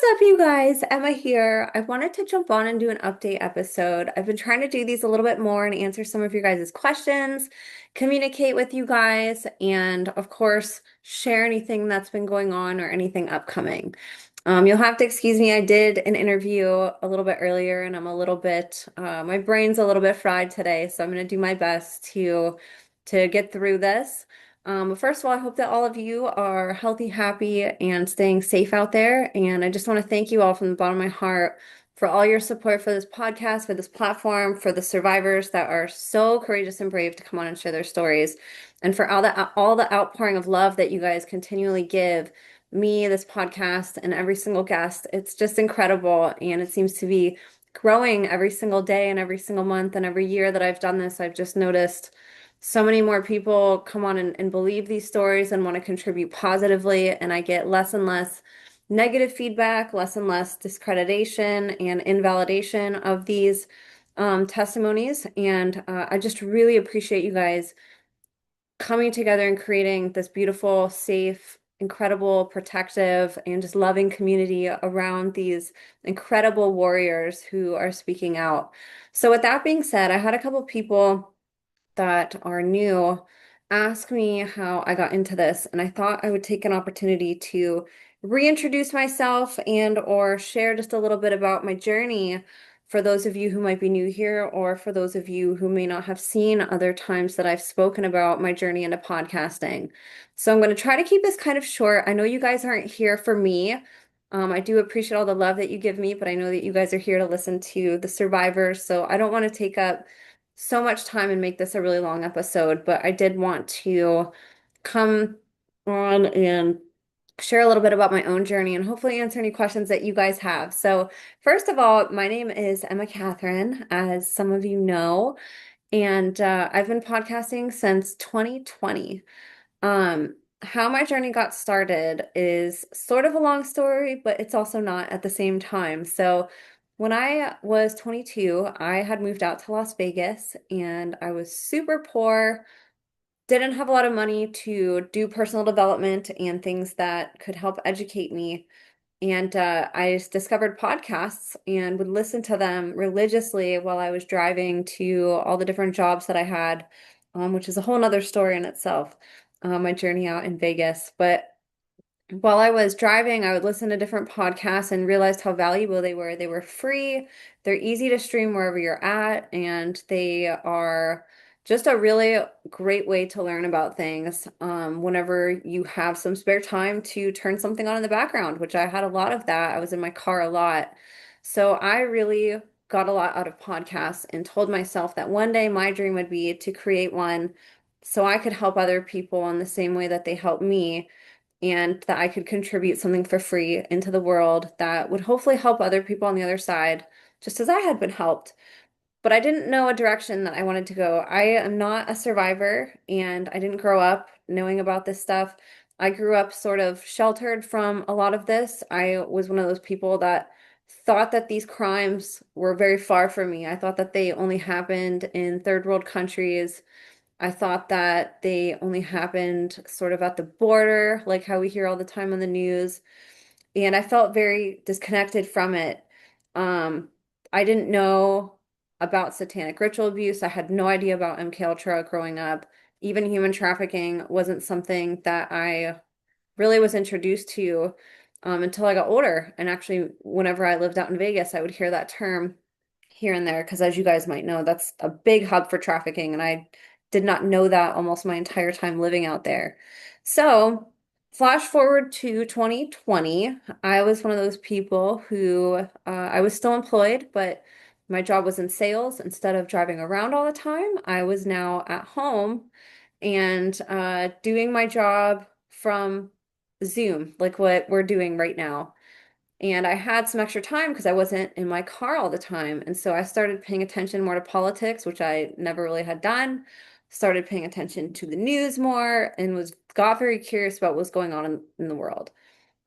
What's up, you guys? Emma here. I wanted to jump on and do an update episode. I've been trying to do these a little bit more and answer some of your guys' questions, communicate with you guys, and of course, share anything that's been going on or anything upcoming. You'll have to excuse me. I did an interview a little bit earlier, and my brain's a little bit fried today, so I'm going to do my best to get through this. But first of all, I hope that all of you are healthy, happy, and staying safe out there. And I just want to thank you all from the bottom of my heart for all your support for this podcast, for this platform, for the survivors that are so courageous and brave to come on and share their stories, and for all the outpouring of love that you guys continually give me, this podcast, and every single guest. It's just incredible, and it seems to be growing every single day and every single month and every year that I've done this. I've just noticed so many more people come on and believe these stories and want to contribute positively, and I get less and less negative feedback, less and less discreditation and invalidation of these testimonies. And I just really appreciate you guys coming together and creating this beautiful, safe, incredible, protective, and just loving community around these incredible warriors who are speaking out. So, with that being said, I had a couple people that are new ask me how I got into this, and I thought I would take an opportunity to reintroduce myself and or share just a little bit about my journey for those of you who might be new here, or for those of you who may not have seen other times that I've spoken about my journey into podcasting. So I'm going to try to keep this kind of short. I know you guys aren't here for me. I do appreciate all the love that you give me, but I know that you guys are here to listen to the survivors, so I don't want to take up so much time and make this a really long episode, but I did want to come on and share a little bit about my own journey and hopefully answer any questions that you guys have. So, first of all, my name is Emma Catherine, as some of you know, and I've been podcasting since 2020. How my journey got started is sort of a long story, but it's also not at the same time. So, when I was 22, I had moved out to Las Vegas and I was super poor, didn't have a lot of money to do personal development and things that could help educate me. And I just discovered podcasts and would listen to them religiously while I was driving to all the different jobs that I had, which is a whole nother story in itself, my journey out in Vegas. But while I was driving, I would listen to different podcasts and realized how valuable they were. They were free, they're easy to stream wherever you're at, and they are just a really great way to learn about things whenever you have some spare time to turn something on in the background, which I had a lot of that. I was in my car a lot. So I really got a lot out of podcasts and told myself that one day my dream would be to create one so I could help other people in the same way that they help me, and that I could contribute something for free into the world that would hopefully help other people on the other side, just as I had been helped. But I didn't know a direction that I wanted to go. I am not a survivor, and I didn't grow up knowing about this stuff. I grew up sort of sheltered from a lot of this. I was one of those people that thought that these crimes were very far from me. I thought that they only happened in third world countries. I thought that they only happened sort of at the border, like how we hear all the time on the news. And I felt very disconnected from it. Um, I didn't know about satanic ritual abuse. I had no idea about MK Ultra growing up. Even human trafficking wasn't something that I really was introduced to until I got older. And actually, whenever I lived out in Vegas, I would hear that term here and there because, as you guys might know, that's a big hub for trafficking, and I did not know that almost my entire time living out there. So, flash forward to 2020, I was one of those people who I was still employed, but my job was in sales. Instead of driving around all the time, I was now at home and doing my job from Zoom, like what we're doing right now. And I had some extra time because I wasn't in my car all the time. And so I started paying attention more to politics, which I never really had done. Started paying attention to the news more and was got very curious about what's going on in the world.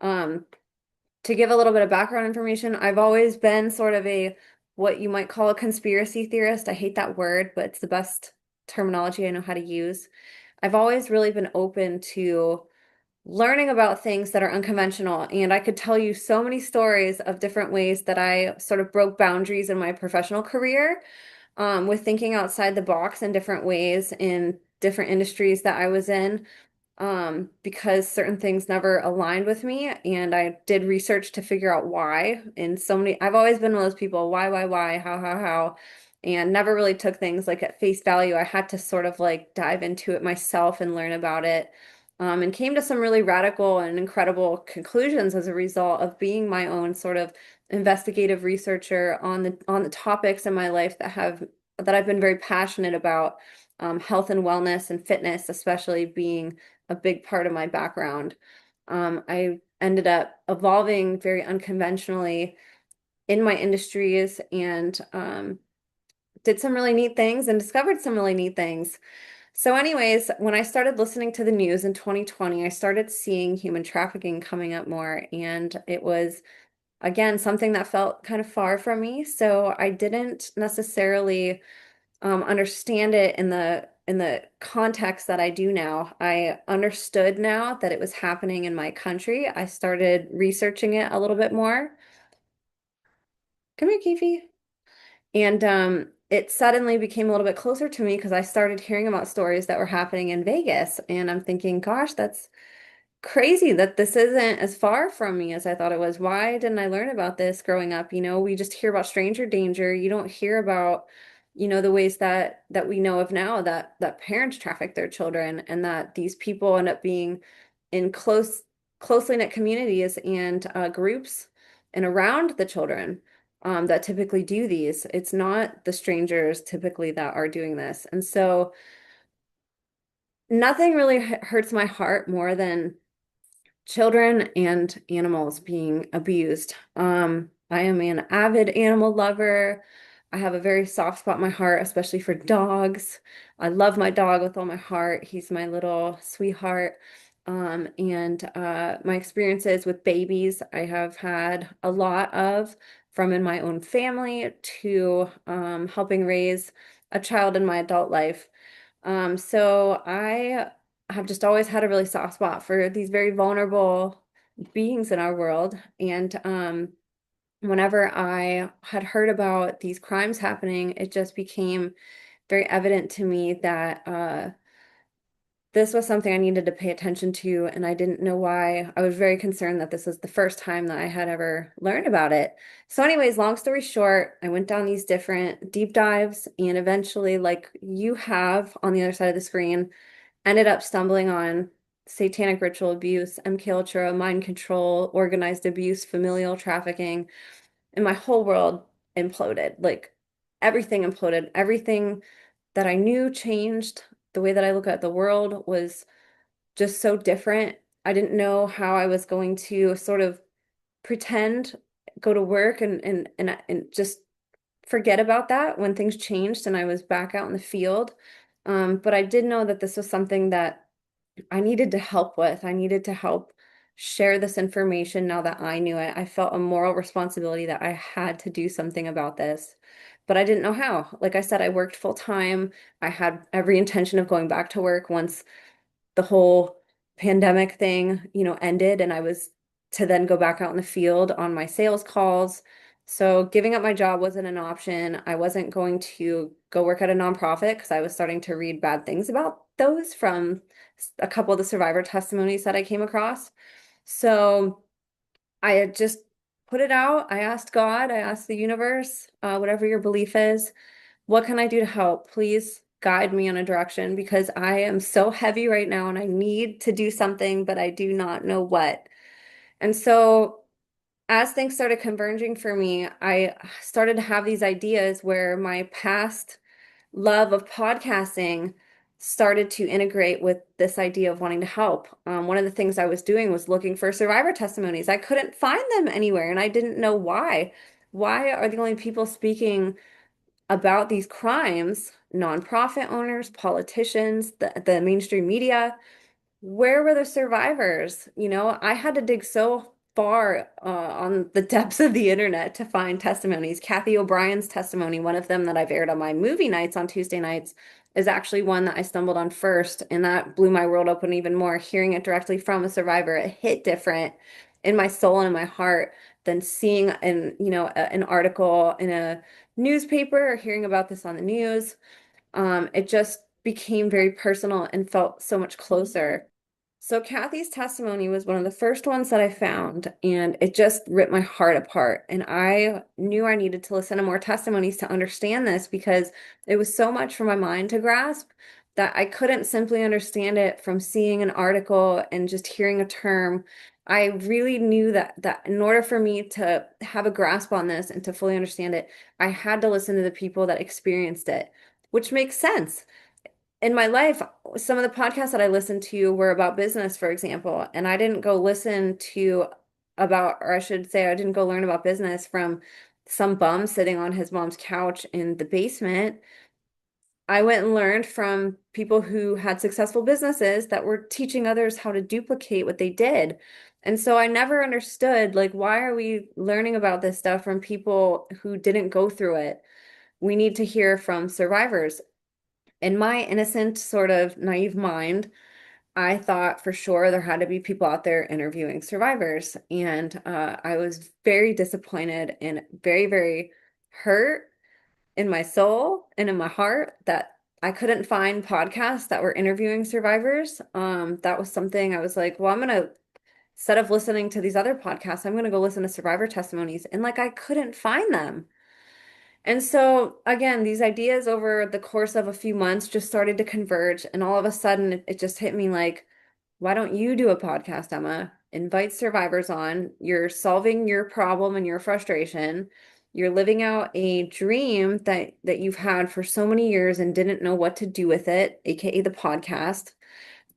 Um, to give a little bit of background information, I've always been sort of a what you might call a conspiracy theorist. I hate that word, but it's the best terminology I know how to use. I've always really been open to learning about things that are unconventional. And I could tell you so many stories of different ways that I sort of broke boundaries in my professional career, with thinking outside the box in different ways in different industries that I was in, because certain things never aligned with me. And I did research to figure out why. And so many, I've always been one of those people, why, how, and never really took things like at face value. I had to sort of like dive into it myself and learn about it. And came to some really radical and incredible conclusions as a result of being my own sort of investigative researcher on the topics in my life that I've been very passionate about, health and wellness and fitness, especially being a big part of my background. I ended up evolving very unconventionally in my industries and did some really neat things and discovered some really neat things. So, anyways, when I started listening to the news in 2020, I started seeing human trafficking coming up more, and it was again something that felt kind of far from me. So I didn't necessarily understand it in the context that I do now. I understood now that it was happening in my country. I started researching it a little bit more. Come here, Keefe. And it suddenly became a little bit closer to me because I started hearing about stories that were happening in Vegas. And I'm thinking, gosh, that's crazy that this isn't as far from me as I thought it was. Why didn't I learn about this growing up? You know, we just hear about stranger danger. You don't hear about, the ways that we know of now that parents traffic their children and that these people end up being in closely knit communities and groups and around the children, that typically do these. It's not the strangers typically that are doing this. And so nothing really hurts my heart more than children and animals being abused. I am an avid animal lover. I have a very soft spot in my heart, especially for dogs. I love my dog with all my heart. He's my little sweetheart. And my experiences with babies, I have had a lot of, from in my own family to helping raise a child in my adult life. So I have just always had a really soft spot for these very vulnerable beings in our world. And whenever I had heard about these crimes happening, it just became very evident to me that this was something I needed to pay attention to, and I didn't know why. I was very concerned that this was the first time that I had ever learned about it. So, anyways, long story short, I went down these different deep dives, and eventually, like you have on the other side of the screen, ended up stumbling on satanic ritual abuse, MK Ultra, mind control, organized abuse, familial trafficking, and my whole world imploded. Like everything imploded. Everything that I knew changed. The way that I look at the world was just so different. I didn't know how I was going to sort of pretend, go to work and just forget about that when things changed and I was back out in the field. But I did know that this was something that I needed to help with. I needed to help share this information now that I knew it. I felt a moral responsibility that I had to do something about this, but I didn't know how. Like I said, I worked full time. I had every intention of going back to work once the whole pandemic thing, ended and I was to then go back out in the field on my sales calls. So giving up my job wasn't an option. I wasn't going to go work at a nonprofit because I was starting to read bad things about those from a couple of the survivor testimonies that I came across. So I had just put it out. I asked God, I asked the universe, whatever your belief is, what can I do to help? Please guide me in a direction because I am so heavy right now and I need to do something, but I do not know what. And so as things started converging for me, I started to have these ideas where my past love of podcasting started to integrate with this idea of wanting to help. One of the things I was doing was looking for survivor testimonies. I couldn't find them anywhere and I didn't know why. Why are the only people speaking about these crimes, nonprofit owners, politicians, the mainstream media? Where were the survivors? I had to dig so far on the depths of the internet to find testimonies. Kathy O'Brien's testimony, one of them that I've aired on my movie nights on Tuesday nights, is actually one that I stumbled on first, and that blew my world open even more. Hearing it directly from a survivor, it hit different in my soul and in my heart than seeing an article in a newspaper or hearing about this on the news. It just became very personal and felt so much closer. So Kathy's testimony was one of the first ones that I found, and it just ripped my heart apart. And I knew I needed to listen to more testimonies to understand this because it was so much for my mind to grasp that I couldn't simply understand it from seeing an article and just hearing a term. I really knew that in order for me to have a grasp on this and to fully understand it, I had to listen to the people that experienced it, which makes sense in my life. Some of the podcasts that I listened to were about business, for example, and I didn't go listen to about, or I should say, I didn't go learn about business from some bum sitting on his mom's couch in the basement. I went and learned from people who had successful businesses that were teaching others how to duplicate what they did. And so I never understood, like, why are we learning about this stuff from people who didn't go through it? We need to hear from survivors. In my innocent, sort of naive mind, I thought for sure there had to be people out there interviewing survivors. And I was very disappointed and very, very hurt in my soul and in my heart that I couldn't find podcasts that were interviewing survivors. That was something I was like, well, instead of listening to these other podcasts, I'm going to go listen to survivor testimonies. And like, I couldn't find them. And so, again, these ideas over the course of a few months just started to converge. And all of a sudden, it just hit me like, why don't you do a podcast, Emma? Invite survivors on. You're solving your problem and your frustration. You're living out a dream that you've had for so many years and didn't know what to do with it, aka the podcast.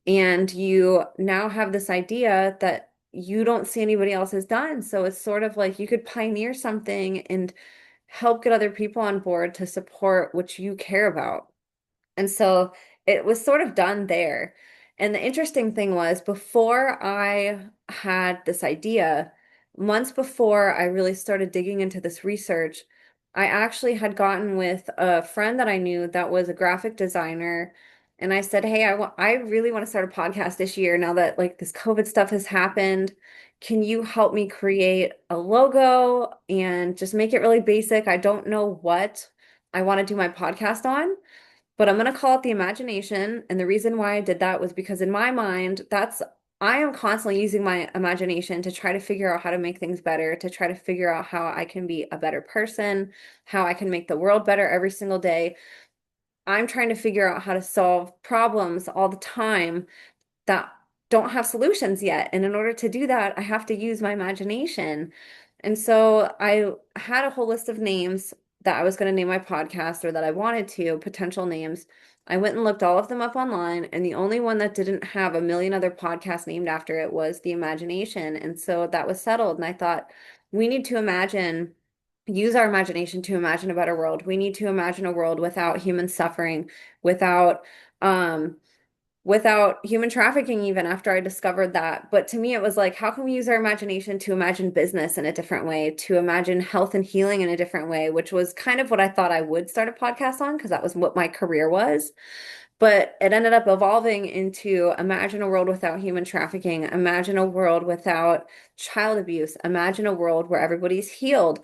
And you now have this idea that you don't see anybody else has done. So it's sort of like you could pioneer something and help get other people on board to support what you care about. And so it was sort of done there. And the interesting thing was, before I had this idea, months before I really started digging into this research, I actually had gotten with a friend that I knew that was a graphic designer. And I said, hey, I really want to start a podcast this year now that like this COVID stuff has happened. Can you help me create a logo and just make it really basic? I don't know what I want to do my podcast on, but I'm going to call it the imagination. And the reason why I did that was because in my mind, I am constantly using my imagination to try to figure out how to make things better, to try to figure out how I can be a better person, how I can make the world better every single day. I'm trying to figure out how to solve problems all the time that don't have solutions yet. And in order to do that, I have to use my imagination. And so I had a whole list of names that I was going to name my podcast or that I wanted to, potential names. I went and looked all of them up online, and the only one that didn't have a million other podcasts named after it was The Imagination. And so that was settled. And I thought, we need to use our imagination to imagine a better world. We need to imagine a world without human suffering, without, um, without human trafficking, even after I discovered that. But to me, it was like, how can we use our imagination to imagine business in a different way, to imagine health and healing in a different way, which was kind of what I thought I would start a podcast on because that was what my career was. But it ended up evolving into imagine a world without human trafficking, imagine a world without child abuse, imagine a world where everybody's healed.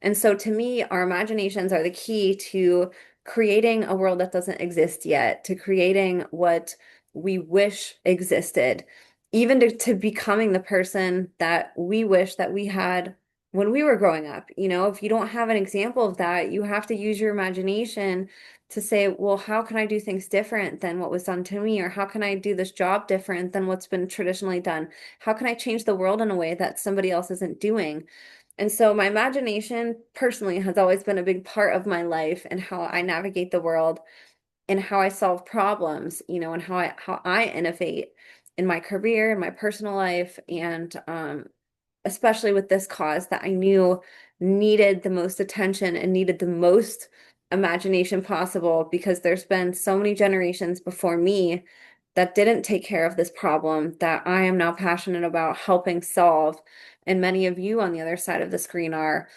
And so to me, our imaginations are the key to creating a world that doesn't exist yet, to creating what we wish existed, even to becoming the person that we wish that we had when we were growing up. You know, if you don't have an example of that, you have to use your imagination to say, well, how can I do things different than what was done to me? Or how can I do this job different than what's been traditionally done? How can I change the world in a way that somebody else isn't doing? And so my imagination personally has always been a big part of my life and how I navigate the world and how I solve problems, you know, and how I innovate in my career, in my personal life, and especially with this cause that I knew needed the most attention and needed the most imagination possible because there's been so many generations before me that didn't take care of this problem that I am now passionate about helping solve. And many of you on the other side of the screen are.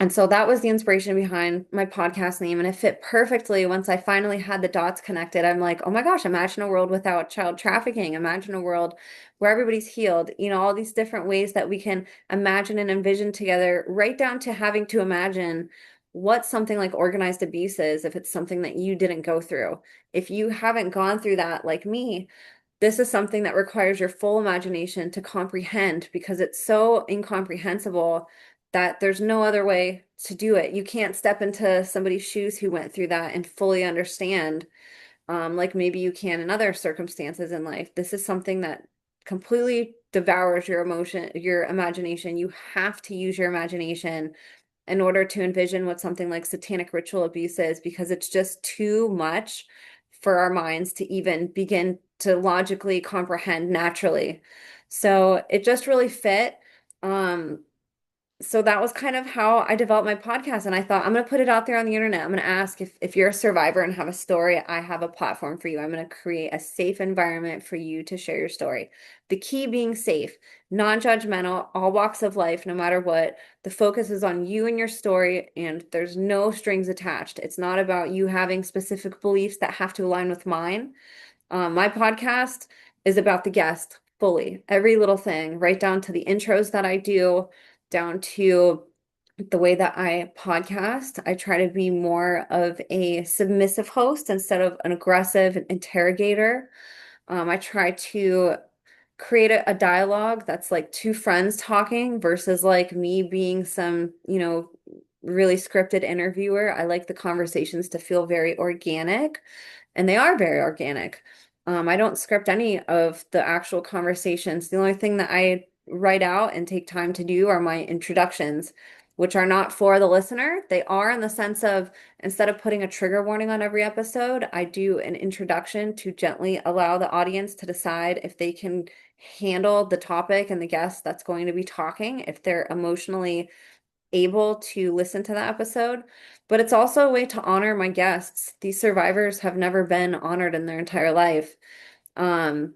And so that was the inspiration behind my podcast name. And it fit perfectly once I finally had the dots connected. I'm like, oh my gosh, imagine a world without child trafficking. Imagine a world where everybody's healed. All these different ways that we can imagine and envision together, right down to having to imagine what something like organized abuse is if it's something that you didn't go through. If you haven't gone through that like me, this is something that requires your full imagination to comprehend because it's so incomprehensible that there's no other way to do it. You can't step into somebody's shoes who went through that and fully understand, like maybe you can in other circumstances in life. This is something that completely devours your emotion, your imagination. You have to use your imagination in order to envision what something like satanic ritual abuse is because it's just too much for our minds to even begin to logically comprehend naturally. So it just really fit. Um, so that was kind of how I developed my podcast. And I thought, I'm going to put it out there on the internet. I'm going to ask if you're a survivor and have a story, I have a platform for you. I'm going to create a safe environment for you to share your story. The key being safe, non-judgmental, all walks of life, no matter what. The focus is on you and your story, and there's no strings attached. It's not about you having specific beliefs that have to align with mine. My podcast is about the guest fully, every little thing, right down to the intros that I do, down to the way that I podcast. I try to be more of a submissive host instead of an aggressive interrogator. I try to create a dialogue that's like two friends talking versus like me being some, really scripted interviewer. I like the conversations to feel very organic, and they are very organic. I don't script any of the actual conversations. The only thing that I write out and take time to do are my introductions, which are not for the listener. They are in the sense of instead of putting a trigger warning on every episode, I do an introduction to gently allow the audience to decide if they can handle the topic and the guest that's going to be talking, if they're emotionally able to listen to the episode. But it's also a way to honor my guests. These survivors have never been honored in their entire life. Um,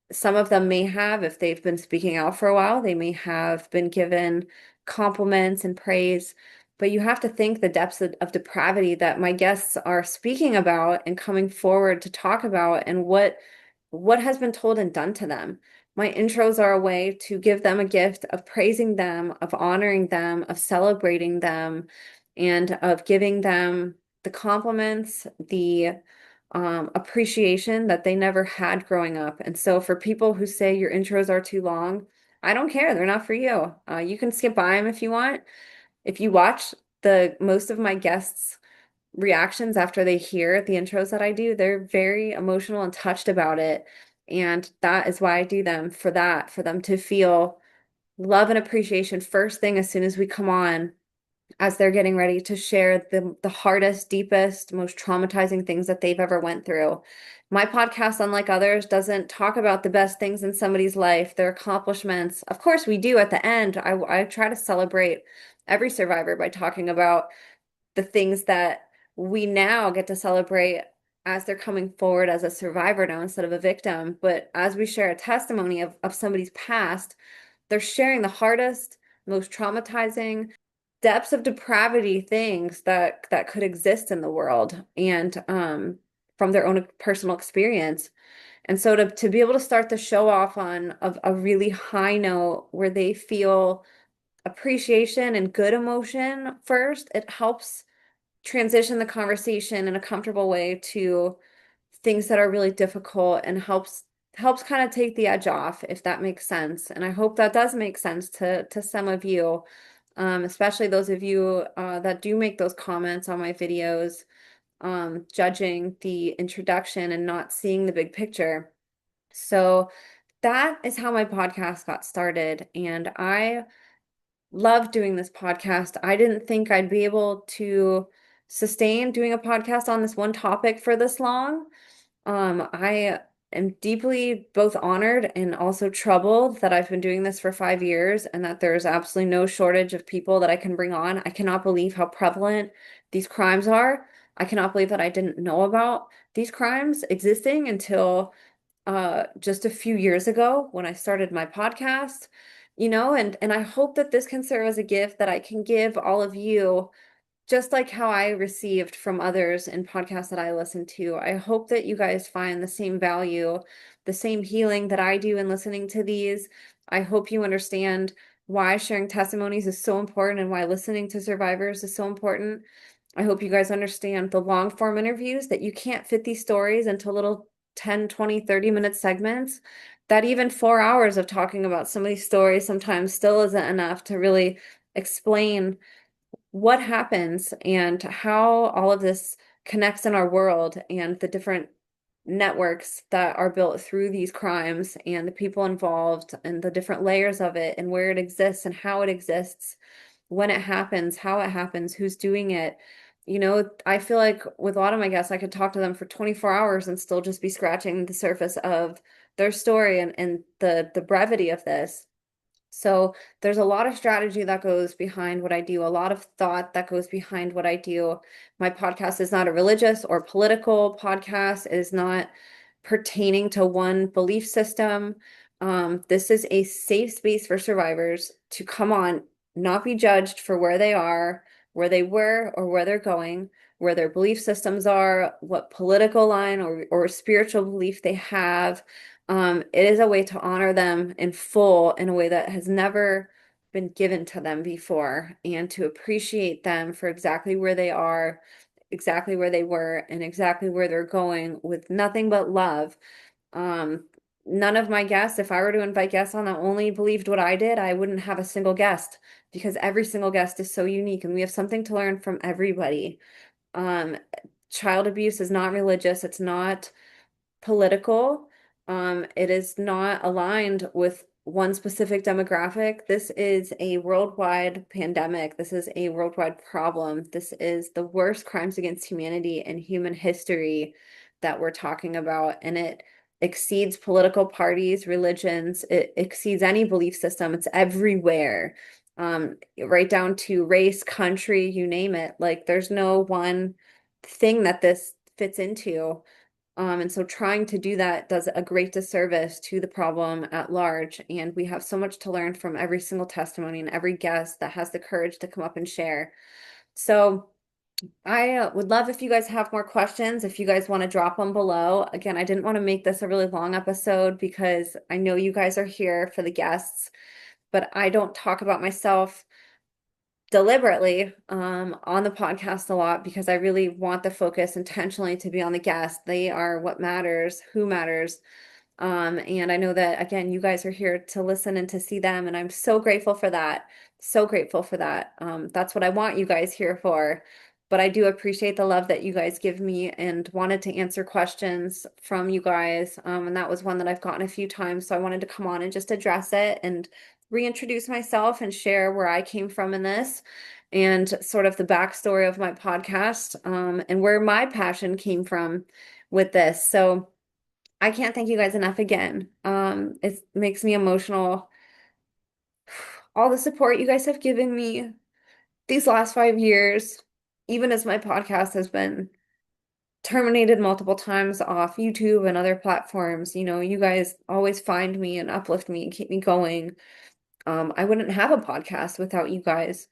some of them may have, if they've been speaking out for a while, they may have been given compliments and praise. But you have to think the depths of depravity that my guests are speaking about and coming forward to talk about, and what has been told and done to them. My intros are a way to give them a gift of praising them, of honoring them, of celebrating them, and of giving them the compliments, the appreciation that they never had growing up. And so for people who say your intros are too long, I don't care. They're not for you. You can skip by them if you want. If you watch the most of my guests' reactions after they hear the intros that I do, they're very emotional and touched about it. And that is why I do them for that, for them to feel love and appreciation first thing as soon as we come on, as they're getting ready to share the hardest, deepest, most traumatizing things that they've ever went through. My podcast, unlike others, doesn't talk about the best things in somebody's life, their accomplishments. Of course, we do at the end. I try to celebrate every survivor by talking about the things that we now get to celebrate as they're coming forward as a survivor now instead of a victim. But as we share a testimony of somebody's past, they're sharing the hardest, most traumatizing, depths of depravity things that could exist in the world, and from their own personal experience. And so to be able to start the show off on a really high note where they feel appreciation and good emotion first, it helps transition the conversation in a comfortable way to things that are really difficult, and helps kind of take the edge off, if that makes sense. And I hope that does make sense to some of you, especially those of you that do make those comments on my videos, judging the introduction and not seeing the big picture. So that is how my podcast got started, and I love doing this podcast. I didn't think I'd be able to sustain doing a podcast on this one topic for this long. I am deeply both honored and also troubled that I've been doing this for 5 years and that there's absolutely no shortage of people that I can bring on. I cannot believe how prevalent these crimes are. I cannot believe that I didn't know about these crimes existing until just a few years ago when I started my podcast. and I hope that this can serve as a gift that I can give all of you, just like how I received from others in podcasts that I listen to. I hope that you guys find the same value, the same healing that I do in listening to these. I hope you understand why sharing testimonies is so important and why listening to survivors is so important. I hope you guys understand the long form interviews, that you can't fit these stories into little 10, 20, 30-minute segments, that even 4 hours of talking about some of these stories sometimes still isn't enough to really explain what happens and how all of this connects in our world and the different networks that are built through these crimes and the people involved and the different layers of it and where it exists and how it exists, when it happens, how it happens, who's doing it. I feel like with a lot of my guests, I could talk to them for 24 hours and still just be scratching the surface of their story and the brevity of this. So there's a lot of strategy that goes behind what I do, a lot of thought that goes behind what I do. My podcast is not a religious or political podcast. It is not pertaining to one belief system. This is a safe space for survivors to come on, not be judged for where they are, where they were, or where they're going, where their belief systems are, what political line or spiritual belief they have. It is a way to honor them in full in a way that has never been given to them before, and to appreciate them for exactly where they are, exactly where they were, and exactly where they're going with nothing but love. Um, None of my guests, if I were to invite guests on that only believed what I did, I wouldn't have a single guest, because every single guest is so unique and we have something to learn from everybody. Um, Child abuse is not religious, it's not political. It is not aligned with one specific demographic. This is a worldwide pandemic. This is a worldwide problem. This is the worst crimes against humanity in human history that we're talking about. And it exceeds political parties, religions, it exceeds any belief system. It's everywhere. Right down to race, country, you name it. Like there's no one thing that this fits into. And so trying to do that does a great disservice to the problem at large. And we have so much to learn from every single testimony and every guest that has the courage to come up and share. So I would love if you guys have more questions, if you guys want to drop them below. Again, I didn't want to make this a really long episode because I know you guys are here for the guests, but I don't talk about myself deliberately on the podcast a lot because I really want the focus intentionally to be on the guests. They are what matters, who matters. And I know that, again, you guys are here to listen and to see them, and I'm so grateful for that. So grateful for that. That's what I want you guys here for. But I do appreciate the love that you guys give me and wanted to answer questions from you guys. And that was one that I've gotten a few times. So I wanted to come on and just address it and reintroduce myself and share where I came from in this and sort of the backstory of my podcast, and where my passion came from with this. So I can't thank you guys enough again. It makes me emotional. All the support you guys have given me these last 5 years, even as my podcast has been terminated multiple times off YouTube and other platforms, you guys always find me and uplift me and keep me going. I wouldn't have a podcast without you guys.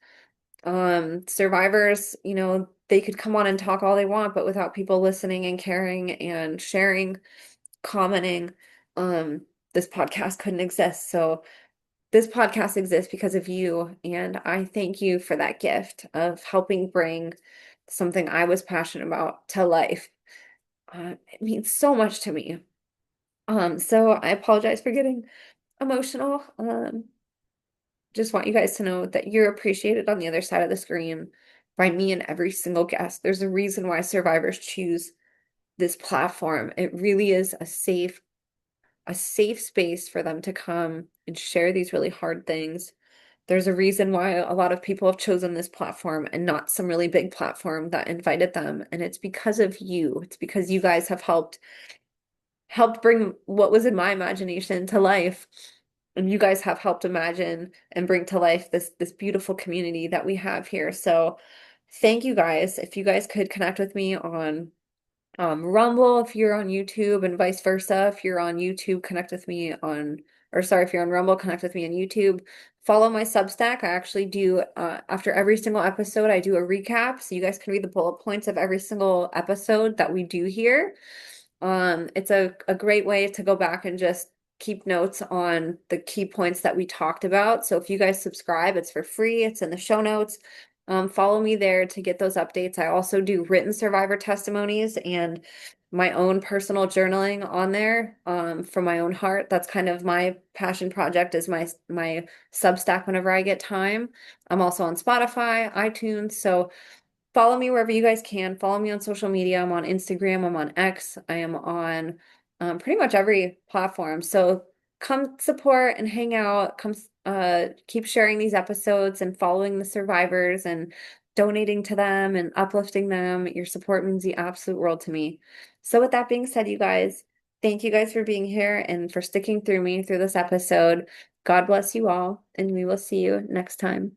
Survivors, they could come on and talk all they want, but without people listening and caring and sharing, commenting, um, this podcast couldn't exist. So this podcast exists because of you, and I thank you for that gift of helping bring something I was passionate about to life. It means so much to me. So I apologize for getting emotional. Just want you guys to know that you're appreciated on the other side of the screen by me and every single guest. There's a reason why survivors choose this platform. It really is a safe space for them to come and share these really hard things. There's a reason why a lot of people have chosen this platform and not some really big platform that invited them. And it's because of you. It's because you guys have helped bring what was in my imagination to life. And you guys have helped imagine and bring to life this beautiful community that we have here. So thank you guys. If you guys could connect with me on Rumble if you're on YouTube, and vice versa. If you're on YouTube, connect with me on or sorry, if you're on Rumble, connect with me on YouTube. Follow my Substack. I actually do, after every single episode, I do a recap. So you guys can read the bullet points of every single episode that we do here. It's a great way to go back and just keep notes on the key points that we talked about. So if you guys subscribe, it's for free. It's in the show notes. Follow me there to get those updates. I also do written survivor testimonies and my own personal journaling on there, from my own heart. That's kind of my passion project is my Substack whenever I get time. I'm also on Spotify, iTunes. So follow me wherever you guys can. Follow me on social media. I'm on Instagram. I'm on X. I am on pretty much every platform. So come support and hang out. Come keep sharing these episodes and following the survivors and donating to them and uplifting them. Your support means the absolute world to me. So with that being said, you guys, thank you guys for being here and for sticking through me through this episode. God bless you all, and we will see you next time.